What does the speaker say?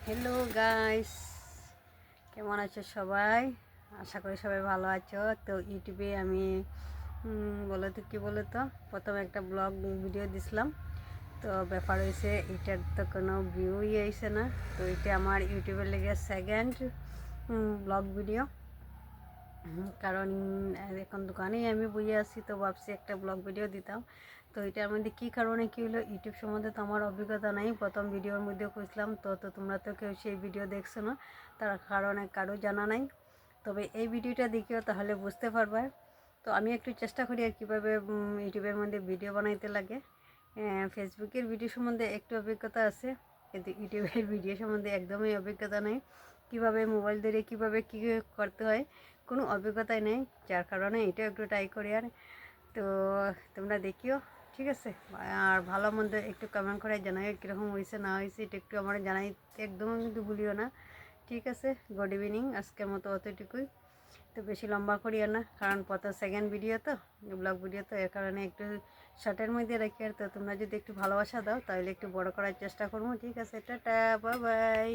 Hello guys, কেমন আছো সবাই? আশা করি সবাই ভালো আছো। তো ইউটিউবে আমি বলো তো কী বলো তো প্রথমে একটা ব্লগ ভিডিও দিছিলাম। তো ব্যাপার হয়েছে এটার তো কোনো ভিউই আইছে না। তো এটা আমার ইউটিউবের লেগে সেকেন্ড ব্লগ ভিডিও। কারণ এখন দোকানেই আমি বইয়ে আছি, তো ভাবছি একটা ব্লগ ভিডিও দিতাম। তো এটার মধ্যে কী কারণে কী হলো, ইউটিউব সম্বন্ধে তো আমার অভিজ্ঞতা নাই। প্রথম ভিডিওর মধ্যে খুঁজলাম, তো তোমরা তো কেউ সেই ভিডিও দেখছো না, তার কারণে কারো জানা নাই। তবে এই ভিডিওটা দেখিও তাহলে বুঝতে পারবে। তো আমি একটু চেষ্টা করি আর কীভাবে ইউটিউবের মধ্যে ভিডিও বানাইতে লাগে। ফেসবুকের ভিডিও সম্বন্ধে একটু অভিজ্ঞতা আছে, কিন্তু ইউটিউবের ভিডিও সম্বন্ধে একদমই অভিজ্ঞতা নেই। কীভাবে মোবাইল ধরে কীভাবে কী করতে হয় কোনো অভিজ্ঞতাই নেই, যার কারণে এটাও একটু ট্রাই করি। আর তো তোমরা দেখিও, ঠিক আছে? আর ভালো মন্দ একটু কমেন্ট করে জানাই কীরকম হয়েছে না হয়েছে, এটা একটু আমার জানাই একদমই কিন্তু ভুলিও না, ঠিক আছে? গুড ইভিনিং, আজকের মতো অতটুকুই। তো বেশি লম্বা করিও না, কারণ প্রথম সেকেন্ড ভিডিও তো ব্লগ ভিডিও, তো এর কারণে একটু শর্টের মধ্যে রাখি। আর তো তোমরা যদি একটু ভালোবাসা দাও তাহলে একটু বড় করার চেষ্টা করবো, ঠিক আছে? Tata, bye bye.